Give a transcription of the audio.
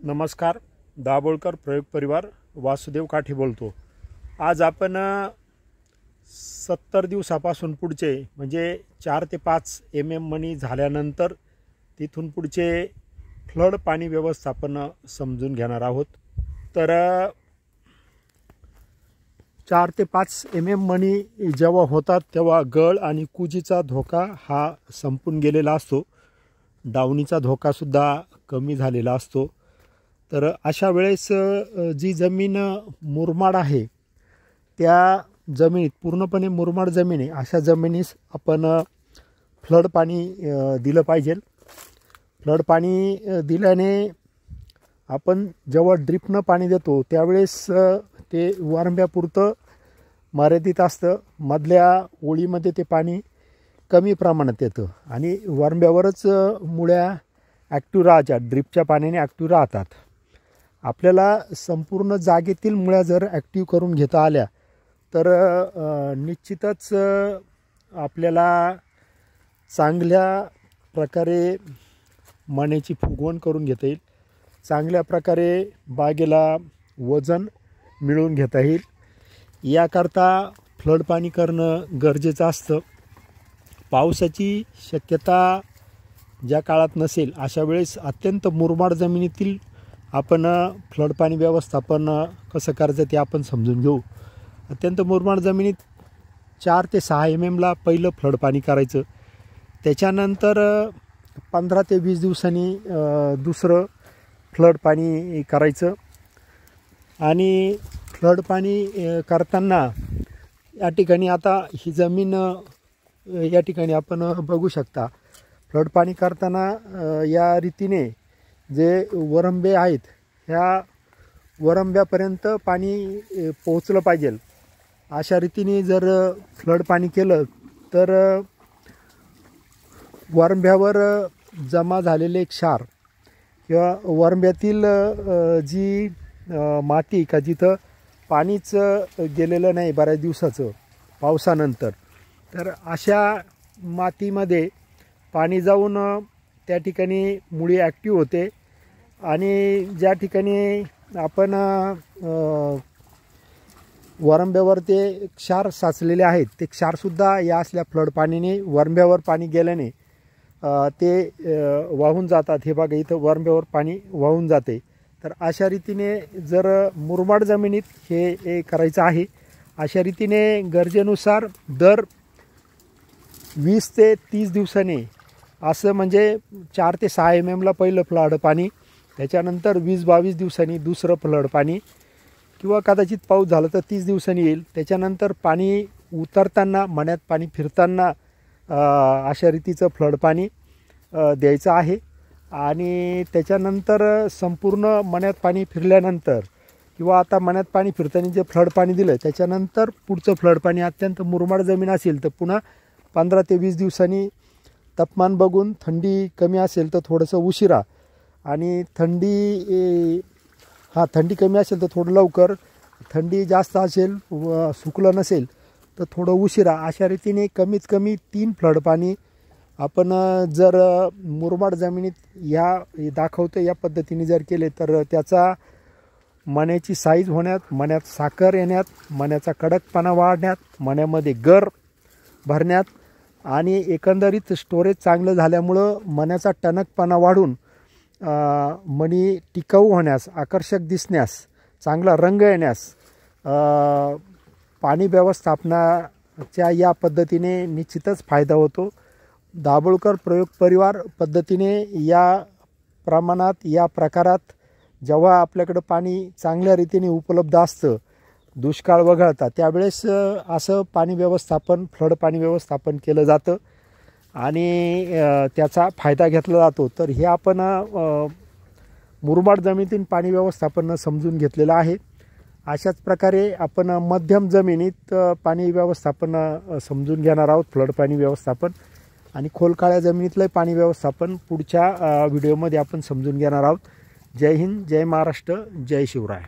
नमस्कार. दाभोळकर प्रयोग परिवार वासुदेव काठे बोलतो. आज आपण 70 दिवसापासून पुढचे म्हणजे 4 ते 5 mm मणी झाल्यानंतर तिथून पुढचे फ्लड पाणी व्यवस्थापन समजून घेणार आहोत. तर 4 ते 5 mm मणी जेव्हा होतात तेव्हा गळ आणि कुजीचा धोका हा संपून गेलेला असतो. डावणीचा धोका सुद्धा कमी झालेला असतो. तर अशा वेळेस जी जमीन मुरमाड आहे त्या जमिनीत पूर्णपणे मुरमाड जमीन आहे अशा जमिनीस आपण फ्लड पाणी दिलं पाहिजे. फ्लड पाणी दिल्याने आपण जेव्हा ड्रिपनं पाणी देतो त्यावेळेस ते वारंब्यापुरतं मर्यादित असतं. मधल्या ओळीमध्ये ते पाणी कमी प्रमाणात येतं आणि वारंब्यावरच मुळ्या ॲक्टिव्ह राहायच्या. ड्रिपच्या पाण्याने ॲक्टिव्ह राहतात. आपल्याला संपूर्ण जागेतील मुळ्या जर ॲक्टिव्ह करून घेता आल्या तर निश्चितच आपल्याला चांगल्या प्रकारे मण्याची फुगवण करून घेता येईल. चांगल्या प्रकारे बागेला वजन मिळवून घेता येईल. याकरता फ्लड पाणी करणं गरजेचं असतं. पावसाची शक्यता ज्या काळात नसेल अशा वेळेस अत्यंत मुरमाड जमिनीतील आपण फ्लड पाणी व्यवस्थापन कसं करायचं ते आपण समजून घेऊ. अत्यंत मुरमाड जमिनीत 4 ते 6 mm ला पहिलं फ्लड पाणी करायचं. त्याच्यानंतर 15 ते 20 दिवसांनी दुसरं फ्लड पाणी करायचं. आणि फ्लड पाणी करताना या ठिकाणी आता ही जमीन या ठिकाणी आपण बघू शकता. फ्लड पाणी करताना या रीतीने जे वरंबे आहेत ह्या वरंब्यापर्यंत पाणी पोहोचलं पाहिजे. अशा रीतीने जर फ्लड पाणी केलं तर वरंब्यावर जमा झालेले क्षार किंवा वरंब्यातील जी माती का जिथं पाणीच गेलेलं नाही बऱ्याच दिवसाचं पावसानंतर, तर अशा मातीमध्ये पाणी जाऊन त्या ठिकाणी मुळी ॲक्टिव्ह होते. आणि ज्या ठिकाणी आपण वरंब्यावर ते क्षार साचलेले आहेत ते क्षारसुद्धा या असल्या फ्लड पाणीने वरंब्यावर पाणी गेल्याने ते वाहून जातात. हे बघा इथं वरंब्यावर पाणी वाहून जाते. तर अशा रीतीने जर मुरमाड जमिनीत हे करायचं आहे. अशा रीतीने गरजेनुसार दर 20 ते 30 दिवसांनी असं म्हणजे 4 ते 6 mm ला पहिलं फ्लड पाणी, त्याच्यानंतर 20-22 दिवसांनी दुसरं फ्लड पाणी किंवा कदाचित पाऊस झाला तर 30 दिवसांनी येईल. त्याच्यानंतर पाणी उतरताना मण्यात पाणी फिरताना अशा रीतीचं फ्लड पाणी द्यायचं आहे. आणि त्याच्यानंतर संपूर्ण मण्यात पाणी फिरल्यानंतर किंवा आता मण्यात पाणी फिरताना जे फ्लड पाणी दिलं त्याच्यानंतर पुढचं फ्लड पाणी अत्यंत मुरमाड जमीन असेल तर पुन्हा 15 ते 20 दिवसांनी तापमान बघून थंडी कमी असेल तर थोडंसं उशिरा आणि थंडी कमी असेल तर थोडं लवकर, थंडी जास्त असेल सुकलं नसेल तर थोडं उशिरा, अशा रीतीने कमीत कमी 3 फ्लड पाणी आपण जर मुरमाड जमिनीत या दाखवतो या पद्धतीने जर केले तर त्याचा मण्याची साईज होण्यात, मण्यात साखर येण्यात, मण्याचा कडकपणा वाढण्यात, मण्यामध्ये गर भरण्यात आणि एकंदरीत स्टोरेज चांगलं झाल्यामुळं मण्याचा टणकपणा वाढून मणी टिकाऊ होण्यास, आकर्षक दिसण्यास, चांगला रंग येण्यास, पाणी व्यवस्थापनाच्या या पद्धतीने निश्चितच फायदा होतो. दाभोळकर प्रयोग परिवार पद्धतीने या प्रमाणात या प्रकारात जेव्हा आपल्याकडं पाणी चांगल्या रीतीने उपलब्ध असतं, दुष्काळ वगळता, त्यावेळेस असं पाणी व्यवस्थापन फ्लड पाणी व्यवस्थापन केलं जातं आणि त्याचा फायदा घेतला जातो. तर हे आपण मुरमाड जमिनीतील पाणी व्यवस्थापन समजून घेतलेलं आहे. अशाच प्रकारे आपण मध्यम जमिनीत पाणी व्यवस्थापन समजून घेणार आहोत. फ्लड पाणी व्यवस्थापन आणि खोलकाळ्या जमिनीतलं पाणी व्यवस्थापन पुढच्या व्हिडिओमध्ये आपण समजून घेणार आहोत. जय हिंद, जय महाराष्ट्र, जय शिवराय.